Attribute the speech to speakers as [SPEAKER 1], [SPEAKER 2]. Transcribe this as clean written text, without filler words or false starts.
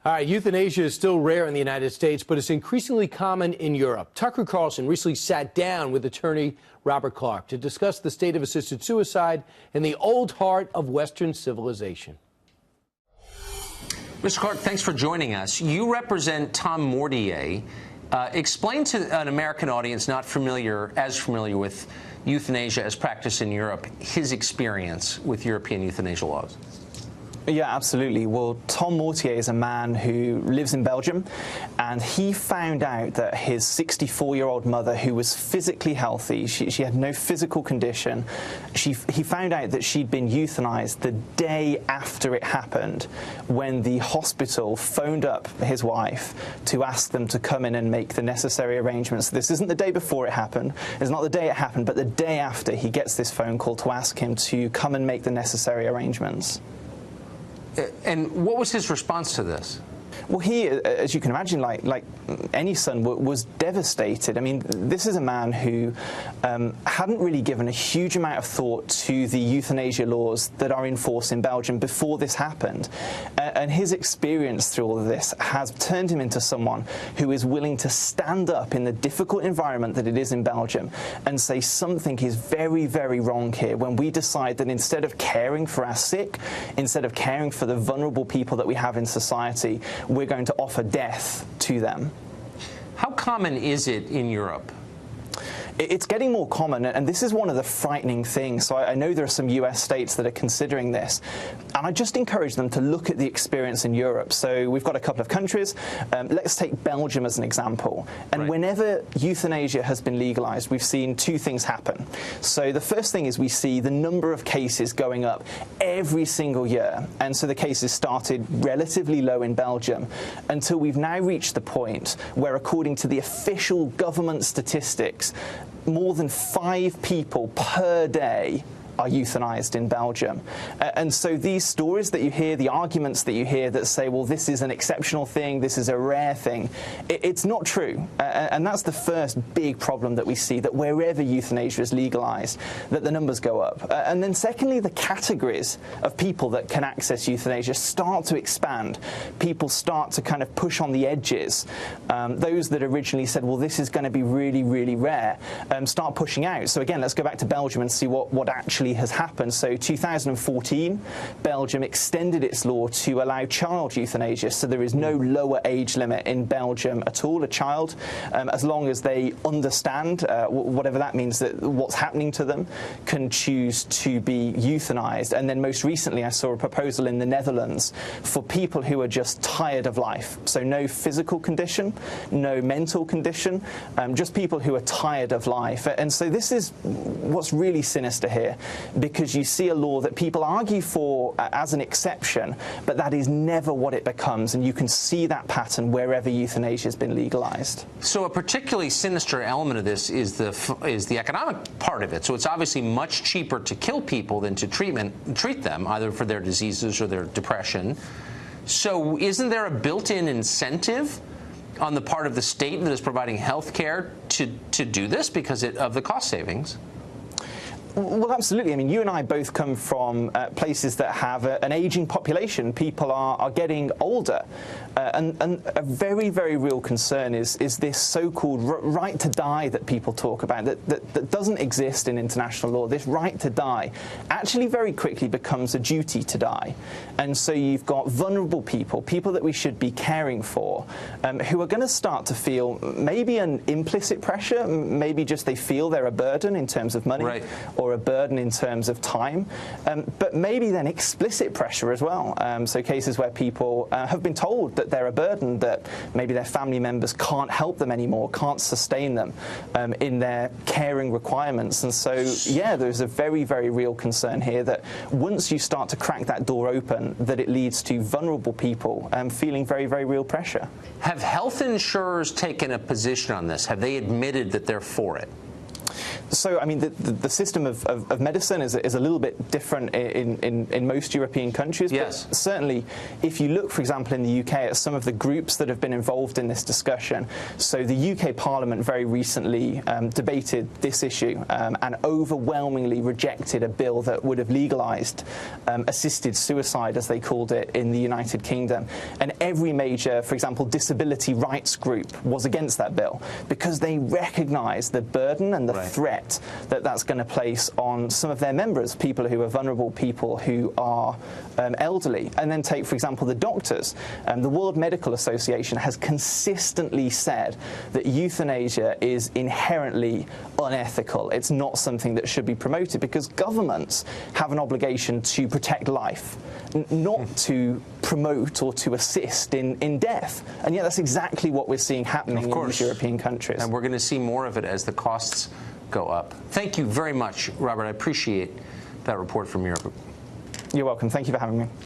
[SPEAKER 1] All right, euthanasia is still rare in the United States, but it's increasingly common in Europe. Tucker Carlson recently sat down with attorney Robert Clark to discuss the state of assisted suicide in the old heart of Western civilization.
[SPEAKER 2] Mr. Clark, thanks for joining us. You represent Tom Mortier. Explain to an American audience not as familiar with euthanasia as practiced in Europe, his experience with European euthanasia laws.
[SPEAKER 3] Yeah, absolutely. Well, Tom Mortier is a man who lives in Belgium, and he found out that his 64-year-old mother, who was physically healthy, she had no physical condition, he found out that she'd been euthanized the day after it happened, when the hospital phoned up his wife to ask them to come in and make the necessary arrangements. This isn't the day before it happened, it's not the day it happened, but the day after he gets this phone call to ask him to come and make the necessary arrangements.
[SPEAKER 2] And what was his response to this?
[SPEAKER 3] Well, he, as you can imagine, like any son, was devastated. I mean, this is a man who hadn't really given a huge amount of thought to the euthanasia laws that are in force in Belgium before this happened. And his experience through all of this has turned him into someone who is willing to stand up in the difficult environment that it is in Belgium and say something is very, very wrong here when we decide that instead of caring for our sick, instead of caring for the vulnerable people that we have in society, we're going to offer death to them.
[SPEAKER 2] How common is it in Europe?
[SPEAKER 3] It's getting more common, and this is one of the frightening things. So I know there are some US states that are considering this, and I just encourage them to look at the experience in Europe. So we've got a couple of countries. Let's take Belgium as an example. And
[SPEAKER 2] right.
[SPEAKER 3] Whenever euthanasia has been legalized, we've seen two things happen. So the first thing is we see the number of cases going up every single year. And so the cases started relatively low in Belgium until we've now reached the point where, according to the official government statistics, more than 5 people per day are euthanized in Belgium. And so these stories that you hear, the arguments that you hear that say, well, this is an exceptional thing, this is a rare thing, it's not true. And that's the first big problem that we see, that wherever euthanasia is legalized, that the numbers go up. And then secondly, the categories of people that can access euthanasia start to expand. People start to kind of push on the edges. Those that originally said, well, this is going to be really, really rare, start pushing out. So again, let's go back to Belgium and see what actually has happened. So 2014, Belgium extended its law to allow child euthanasia. So there is no lower age limit in Belgium at all. A child, as long as they understand, whatever that means, that what's happening to them, can choose to be euthanized. And then most recently, I saw a proposal in the Netherlands for people who are just tired of life. So no physical condition, no mental condition, just people who are tired of life. And so this is what's really sinister here, because you see a law that people argue for as an exception, but that is never what it becomes, and you can see that pattern wherever euthanasia has been legalized.
[SPEAKER 2] So a particularly sinister element of this is the economic part of it. So it's obviously much cheaper to kill people than to treat them, either for their diseases or their depression. So isn't there a built-in incentive on the part of the state that is providing health care to do this because of the cost savings?
[SPEAKER 3] Well, absolutely. I mean, you and I both come from places that have an aging population. People are getting older. And a very, very real concern is this so-called right to die that people talk about, that doesn't exist in international law. This right to die actually very quickly becomes a duty to die. And so you've got vulnerable people, people that we should be caring for, who are going to start to feel maybe an implicit pressure, maybe just they feel they're a burden in terms of money,
[SPEAKER 2] right,
[SPEAKER 3] or a burden in terms of time, but maybe then explicit pressure as well. So cases where people have been told that they're a burden, that maybe their family members can't help them anymore, can't sustain them in their caring requirements. And so, yeah, there's a very, very real concern here that once you start to crack that door open, that it leads to vulnerable people feeling very, very real pressure.
[SPEAKER 2] Have health insurers taken a position on this? Have they admitted that they're for it?
[SPEAKER 3] So, I mean, the system of medicine is a little bit different in most European countries.
[SPEAKER 2] Yes.
[SPEAKER 3] But certainly, if you look, for example, in the UK at some of the groups that have been involved in this discussion, so the UK Parliament very recently debated this issue and overwhelmingly rejected a bill that would have legalised assisted suicide, as they called it, in the United Kingdom. And every major, for example, disability rights group was against that bill because they recognise the burden and the threat that that's going to place on some of their members, people who are vulnerable, people who are elderly. And then take, for example, the doctors. The World Medical Association has consistently said that euthanasia is inherently unethical. It's not something that should be promoted because governments have an obligation to protect life, not to promote or to assist in death. And yet that's exactly what we're seeing happening in these European countries.
[SPEAKER 2] And we're going to see more of it as the costs go up. Thank you very much, Robert. I appreciate that report from Europe.
[SPEAKER 3] You're welcome. Thank you for having me.